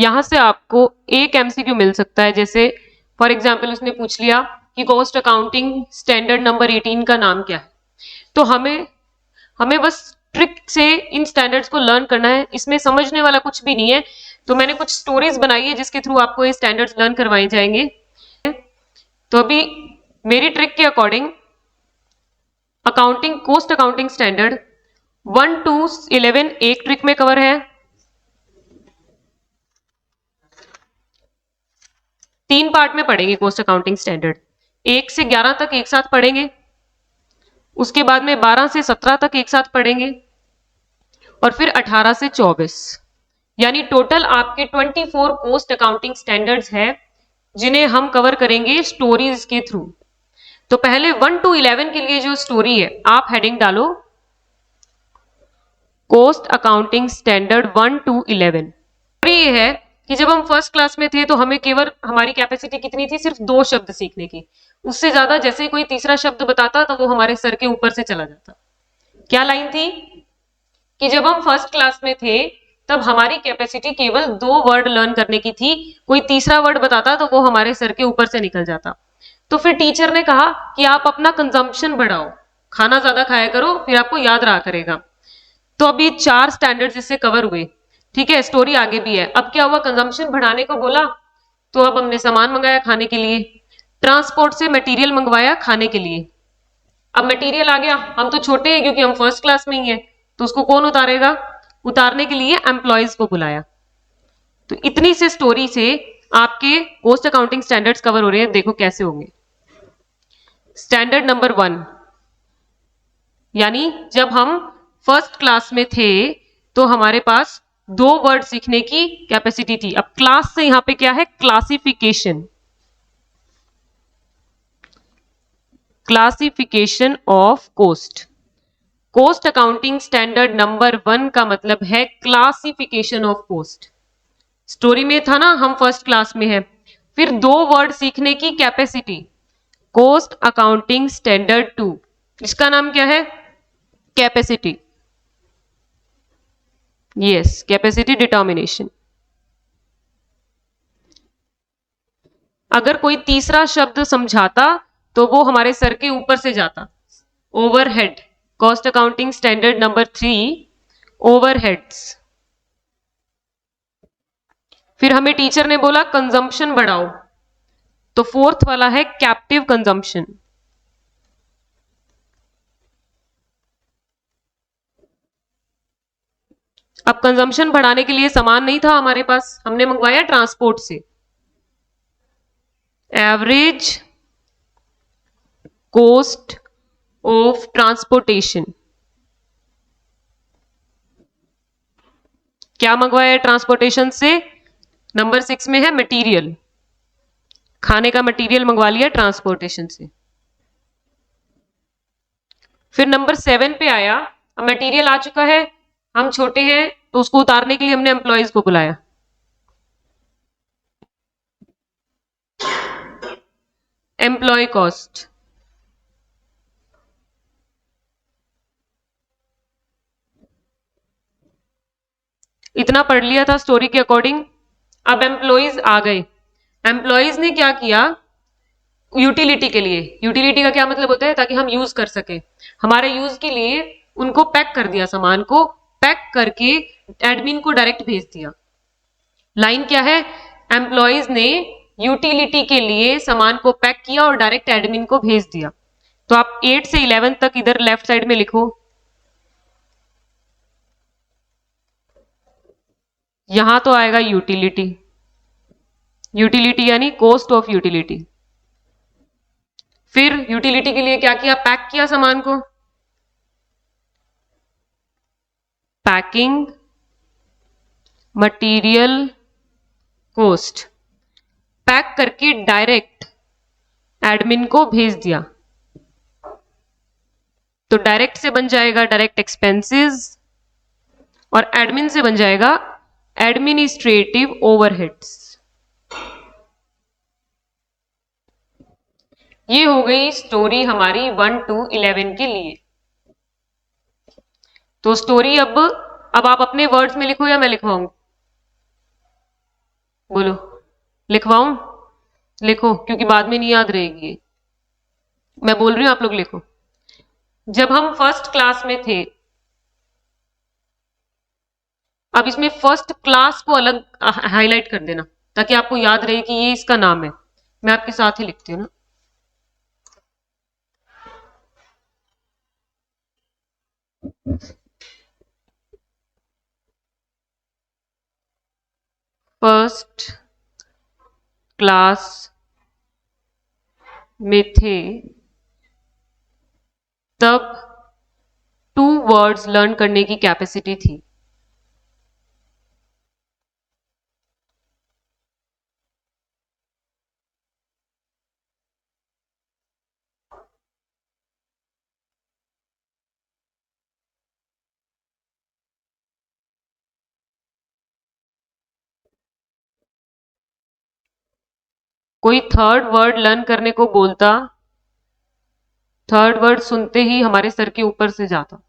यहां से आपको एक एमसीक्यू मिल सकता है। जैसे फॉर एग्जाम्पल उसने पूछ लिया कि कॉस्ट अकाउंटिंग स्टैंडर्ड नंबर 18 का नाम क्या है, तो हमें हमें बस ट्रिक से इन स्टैंडर्ड्स को लर्न करना है, इसमें समझने वाला कुछ भी नहीं है। तो मैंने कुछ स्टोरीज बनाई है जिसके थ्रू आपको ये स्टैंडर्ड्स लर्न करवाए जाएंगे। तो अभी मेरी ट्रिक के according accounting cost accounting standard 1 to 11 एक ट्रिक में कवर है। 3 पार्ट में पढ़ेंगे कॉस्ट अकाउंटिंग स्टैंडर्ड, 1 से 11 तक एक साथ पढ़ेंगे, उसके बाद में 12 से 17 तक एक साथ पढ़ेंगे, और फिर 18 से 24, यानी टोटल आपके 24 कॉस्ट अकाउंटिंग स्टैंडर्ड्स है जिन्हें हम कवर करेंगे स्टोरीज के थ्रू। तो पहले 1 to 11 के लिए जो स्टोरी है, आप हेडिंग डालो कॉस्ट अकाउंटिंग स्टैंडर्ड 1 to 11। ये है कि जब हम फर्स्ट क्लास में थे तो हमें केवल हमारी कैपेसिटी कितनी थी, सिर्फ 2 शब्द सीखने की। उससे ज्यादा जैसे कोई तीसरा शब्द बताता तो वो हमारे सर के ऊपर से चला जाता। क्या लाइन थी कि जब हम फर्स्ट क्लास में थे तब हमारी कैपेसिटी केवल 2 वर्ड लर्न करने की थी, कोई तीसरा वर्ड बताता तो वो हमारे सर के ऊपर से निकल जाता। तो फिर टीचर ने कहा कि आप अपना कंजम्पशन बढ़ाओ, खाना ज्यादा खाया करो, फिर आपको याद रहा करेगा। तो अभी 4 स्टैंडर्ड्स इससे कवर हुए, ठीक है। स्टोरी आगे भी है। अब क्या हुआ, कंजम्पशन बढ़ाने को बोला तो अब हमने सामान मंगाया खाने के लिए, ट्रांसपोर्ट से मटेरियल मंगवाया खाने के लिए। अब मटेरियल आ गया, हम तो छोटे हैं क्योंकि हम फर्स्ट क्लास में ही हैं, तो उसको कौन उतारेगा, उतारने के लिए एम्प्लॉयज को बुलाया। तो इतनी से स्टोरी से आपके कॉस्ट अकाउंटिंग स्टैंडर्ड्स कवर हो रहे हैं। देखो कैसे होंगे। स्टैंडर्ड नंबर 1, यानी जब हम फर्स्ट क्लास में थे तो हमारे पास 2 वर्ड सीखने की कैपेसिटी थी। अब क्लास से यहां पे क्या है, classification, classification of cost. Cost accounting standard number 1 का मतलब है क्लासिफिकेशन ऑफ कॉस्ट। स्टोरी में था ना हम फर्स्ट क्लास में है। फिर 2 वर्ड सीखने की कैपेसिटी, कॉस्ट अकाउंटिंग स्टैंडर्ड 2, इसका नाम क्या है, कैपेसिटी। Yes, capacity determination. अगर कोई तीसरा शब्द समझाता तो वो हमारे सर के ऊपर से जाता। Overhead, cost accounting standard number 3, overheads. फिर हमें टीचर ने बोला कंजम्पशन बढ़ाओ, तो 4th वाला है कैप्टिव कंजम्पशन। अब कंजम्पशन बढ़ाने के लिए सामान नहीं था हमारे पास, हमने मंगवाया ट्रांसपोर्ट से। एवरेज कॉस्ट ऑफ ट्रांसपोर्टेशन, क्या मंगवाया ट्रांसपोर्टेशन से, नंबर 6 में है मटेरियल, खाने का मटेरियल मंगवा लिया ट्रांसपोर्टेशन से। फिर नंबर 7 पे आया, अब मटेरियल आ चुका है, हम छोटे हैं तो उसको उतारने के लिए हमने एम्प्लॉयज को बुलाया। एम्प्लॉय कॉस्ट, इतना पढ़ लिया था स्टोरी के अकॉर्डिंग। अब एम्प्लॉयज आ गए। एम्प्लॉयज ने क्या किया, यूटिलिटी के लिए, यूटिलिटी का क्या मतलब होता है, ताकि हम यूज कर सके, हमारे यूज के लिए उनको पैक कर दिया, सामान को पैक करके एडमिन को डायरेक्ट भेज दिया। लाइन क्या है, एम्प्लॉयज ने यूटिलिटी के लिए सामान को पैक किया और डायरेक्ट एडमिन को भेज दिया। तो आप 8 से 11 तक इधर लेफ्ट साइड में लिखो, यहां तो आएगा यूटिलिटी, यूटिलिटी यानी कॉस्ट ऑफ यूटिलिटी। फिर यूटिलिटी के लिए क्या किया, पैक किया सामान को, पैकिंग मटेरियल कॉस्ट, पैक करके डायरेक्ट एडमिन को भेज दिया। तो डायरेक्ट से बन जाएगा डायरेक्ट एक्सपेंसेस और एडमिन से बन जाएगा एडमिनिस्ट्रेटिव ओवरहेड्स। ये हो गई स्टोरी हमारी 1 to 11 के लिए। तो स्टोरी अब आप अपने वर्ड्स में लिखो या मैं लिखवाऊं, बोलो, लिखवाऊं? लिखो, क्योंकि बाद में नहीं याद रहेगी ये। मैं बोल रही हूं, आप लोग लिखो। जब हम फर्स्ट क्लास में थे, अब इसमें फर्स्ट क्लास को अलग हाईलाइट कर देना ताकि आपको याद रहे कि ये इसका नाम है। मैं आपके साथ ही लिखती हूँ ना। फर्स्ट क्लास में थे तब 2 वर्ड्स लर्न करने की कैपेसिटी थी। कोई थर्ड वर्ड लर्न करने को बोलता, थर्ड वर्ड सुनते ही हमारे सर के ऊपर से जाता।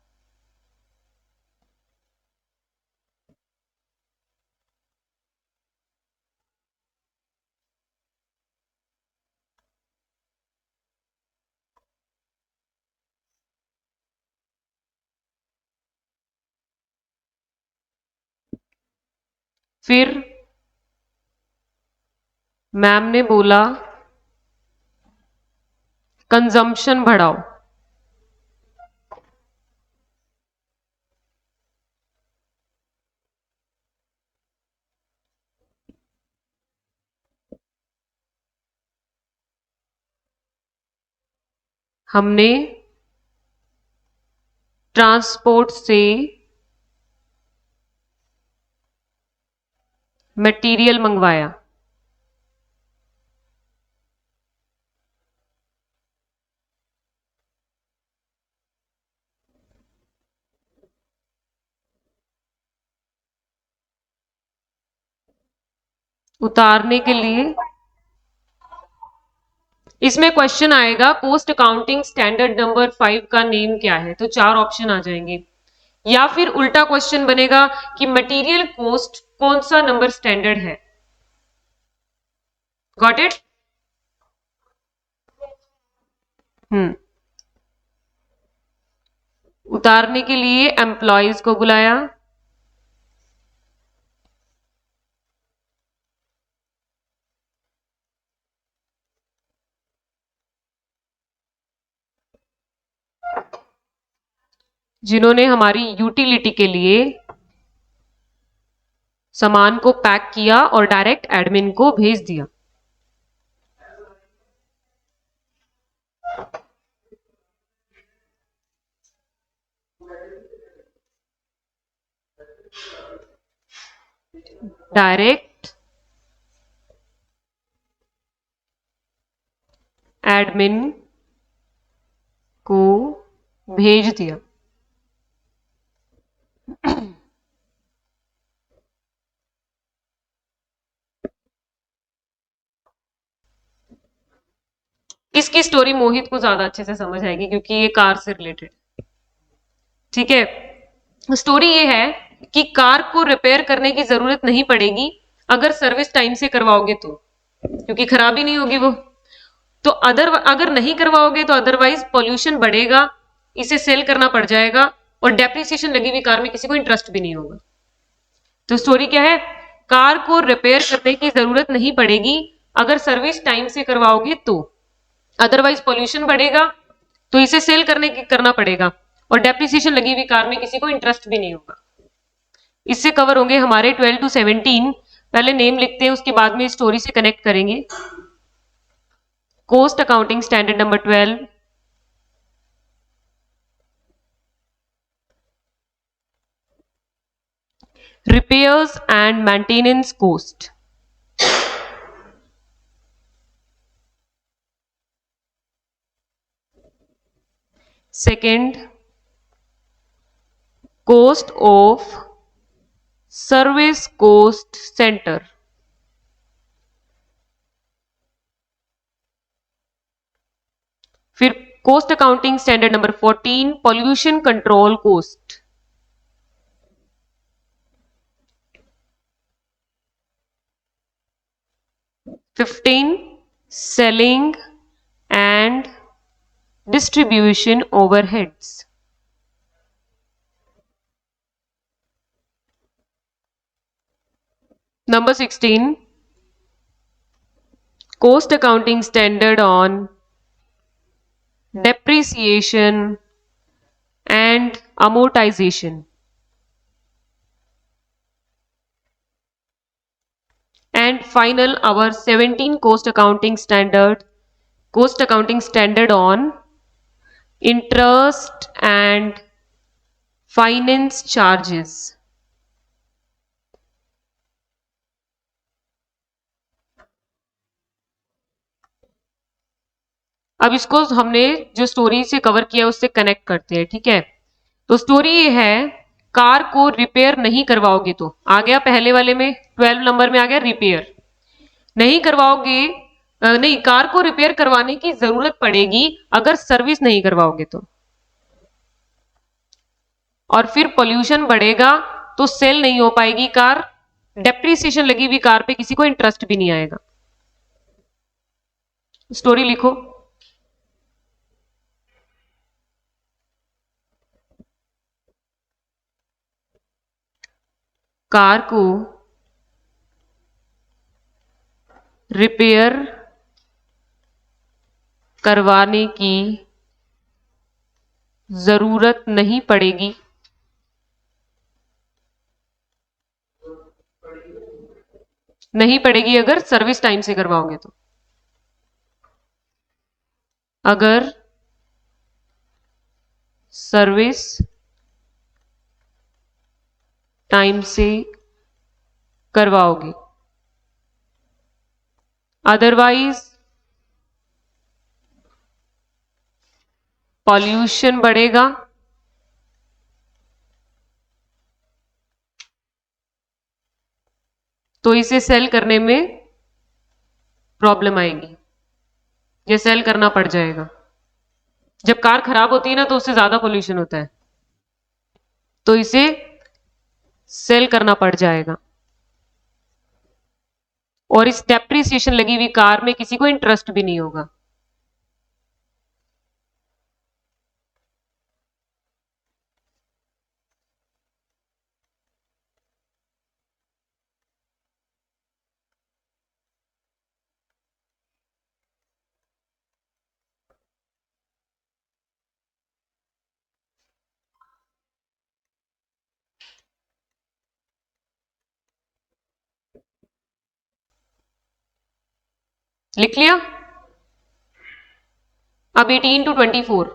फिर मैम ने बोला कंजम्पशन बढ़ाओ। हमने ट्रांसपोर्ट से मटेरियल मंगवाया। उतारने के लिए इसमें क्वेश्चन आएगा कोस्ट अकाउंटिंग स्टैंडर्ड नंबर 5 का नेम क्या है, तो 4 ऑप्शन आ जाएंगे। या फिर उल्टा क्वेश्चन बनेगा कि मटेरियल कॉस्ट कौन सा नंबर स्टैंडर्ड है। Got it? हम्म। उतारने के लिए एम्प्लॉयज को बुलाया, जिन्होंने हमारी यूटिलिटी के लिए सामान को पैक किया और डायरेक्ट एडमिन को भेज दिया। डायरेक्ट एडमिन को भेज दिया। इसकी स्टोरी मोहित को ज्यादा अच्छे से समझ आएगी क्योंकि ये कार से रिलेटेड। ठीक है, स्टोरी ये है कि कार को रिपेयर करने की जरूरत नहीं पड़ेगी अगर सर्विस टाइम से करवाओगे तो, क्योंकि खराबी नहीं होगी वो। तो अगर नहीं करवाओगे तो अदरवाइज पॉल्यूशन बढ़ेगा, इसे सेल करना पड़ जाएगा और डेप्रिसिएशन लगी हुई कार में किसी को इंटरेस्ट भी नहीं होगा। तो स्टोरी क्या है, कार को रिपेयर करने की जरूरत नहीं पड़ेगी अगर सर्विस टाइम से करवाओगे तो, अदरवाइज पॉल्यूशन बढ़ेगा तो इसे सेल करना पड़ेगा और डेप्रिसिएशन लगी हुई कार में किसी को इंटरेस्ट भी नहीं होगा। इससे कवर होंगे हमारे 12 to 17। पहले नेम लिखते हैं, उसके बाद में स्टोरी से कनेक्ट करेंगे। Cost accounting standard number 12, repairs and maintenance cost। Second, cost of service cost center। फिर cost accounting standard number 14, pollution control cost. 15 selling and distribution overheads. Number 16, cost accounting standard on depreciation and amortization. And final, our 17 cost accounting standard on interest and finance charges. अब इसको हमने जो story से cover किया उससे connect करते हैं, ठीक है। तो स्टोरी ये है, कार को रिपेयर नहीं करवाओगे तो आ गया पहले वाले में 12 नंबर में आ गया रिपेयर नहीं करवाओगे, नहीं, कार को रिपेयर करवाने की जरूरत पड़ेगी अगर सर्विस नहीं करवाओगे तो, और फिर पोल्यूशन बढ़ेगा तो सेल नहीं हो पाएगी कार, डेप्रिसिएशन लगी हुई कार पे किसी को इंटरेस्ट भी नहीं आएगा। स्टोरी लिखो। कार को रिपेयर करवाने की जरूरत नहीं पड़ेगी अगर सर्विस टाइम से करवाओगे तो। अगर सर्विस टाइम से करवाओगे, अदरवाइज पॉल्यूशन बढ़ेगा तो इसे सेल करने में प्रॉब्लम आएगी, ये सेल करना पड़ जाएगा। जब कार खराब होती है ना तो उससे ज्यादा पोल्यूशन होता है, तो इसे सेल करना पड़ जाएगा, और इस डेप्रिसिएशन लगी हुई कार में किसी को इंटरेस्ट भी नहीं होगा। लिख लिया। अब 18 to 24,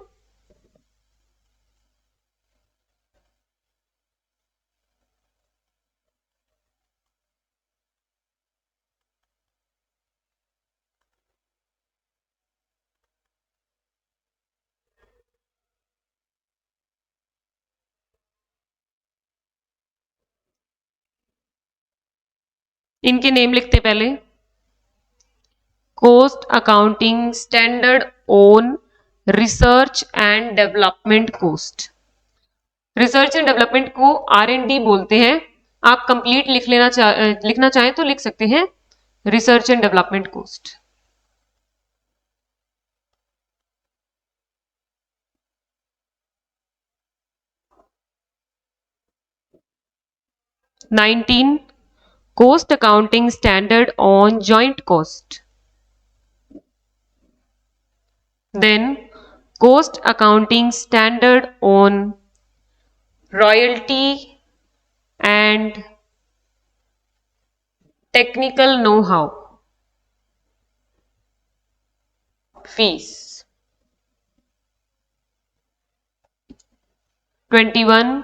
इनके नेम लिखते पहले। Cost accounting standard on research and development cost. Research and development को R&D बोलते हैं। आप कंप्लीट लिखना चाहें तो लिख सकते हैं research and development cost. Nineteen cost accounting standard on joint cost. Then cost accounting standard on royalty and technical know-how fees. 21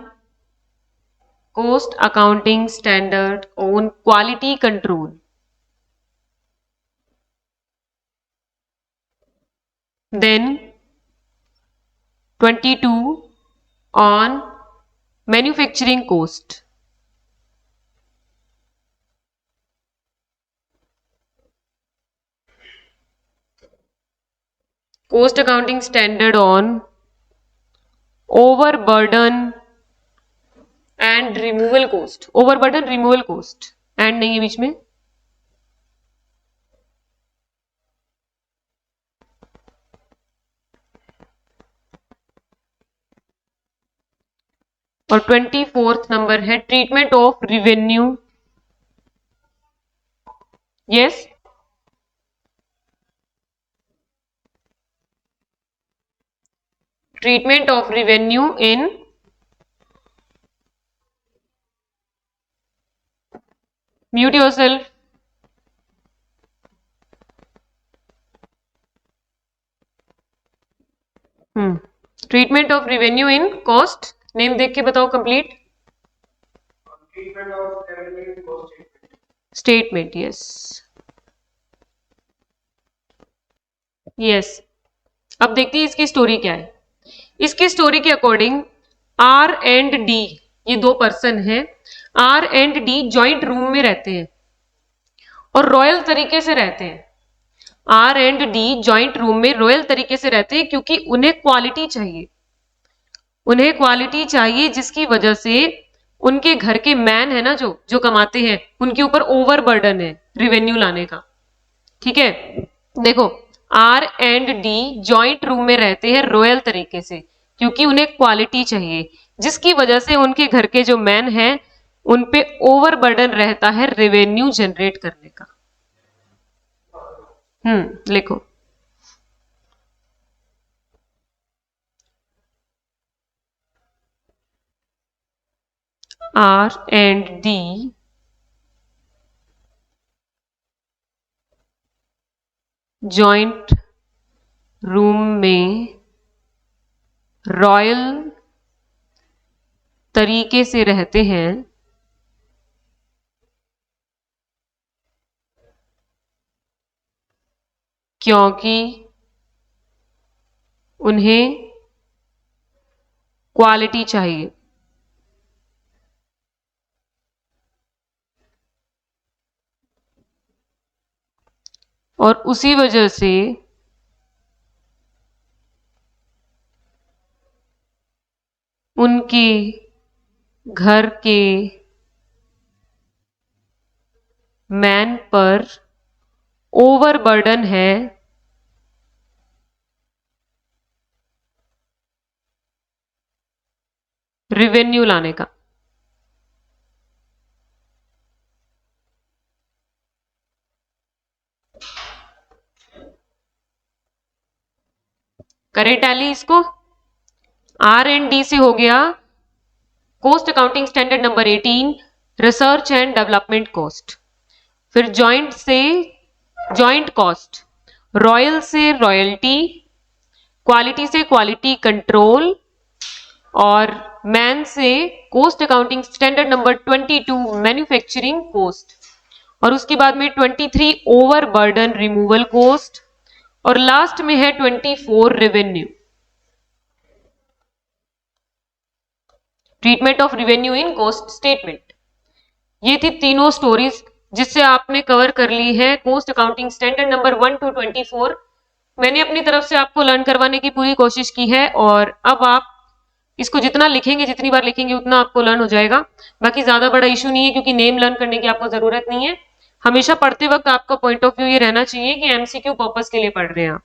cost accounting standard on quality control. Then 22 on manufacturing cost. Cost accounting standard on overburden and removal cost. Overburden removal cost, and नहीं है बीच में। और 24th नंबर है treatment of revenue. Yes, treatment of revenue in mute yourself. Treatment of revenue in cost, name देख के बताओ complete. Treatment of revenue in cost statement. Yes yes. अब देखते हैं इसकी स्टोरी क्या है। इसकी स्टोरी के अकॉर्डिंग आर एंड डी, ये दो पर्सन हैं, R and D joint room में रहते हैं और रॉयल तरीके से रहते हैं। R and D joint room में रॉयल तरीके से रहते हैं क्योंकि उन्हें क्वालिटी चाहिए, उन्हें क्वालिटी चाहिए जिसकी वजह से उनके घर के मैन है ना, जो जो कमाते हैं, उनके ऊपर ओवर बर्डन है रिवेन्यू लाने का। ठीक है, देखो R and D joint room में रहते हैं रॉयल तरीके से क्योंकि उन्हें क्वालिटी चाहिए जिसकी वजह से उनके घर के जो मैन हैं उन पे ओवर बर्डन रहता है रेवेन्यू जनरेट करने का। लिखो R and D joint room में रॉयल तरीके से रहते हैं क्योंकि उन्हें क्वालिटी चाहिए। और उसी वजह से उनके घर के मैन पर ओवर बर्डन है रेवेन्यू लाने का। करें टैली इसको। आर एंड डी से हो गया cost accounting standard number 18 research and development cost. फिर जॉइंट से जॉइंट कॉस्ट, रॉयल से रॉयल्टी, क्वालिटी से क्वालिटी कंट्रोल और मैन से cost accounting standard number 22 manufacturing cost और उसके बाद में 23 ओवर बर्डन रिमूवल कॉस्ट और लास्ट में है 24 revenue. Treatment of revenue in cost statement. ये थी तीनों स्टोरीज जिससे आपने कवर कर ली है cost accounting standard number 1 to 24। मैंने अपनी तरफ से आपको लर्न करवाने की पूरी कोशिश की है और अब आप इसको जितना लिखेंगे, जितनी बार लिखेंगे उतना आपको लर्न हो जाएगा। बाकी ज्यादा बड़ा इशू नहीं है क्योंकि नेम लर्न करने की आपको जरूरत नहीं है। हमेशा पढ़ते वक्त आपका पॉइंट ऑफ व्यू ये रहना चाहिए कि एमसीक्यू पर्पस के लिए पढ़ रहे हैं आप।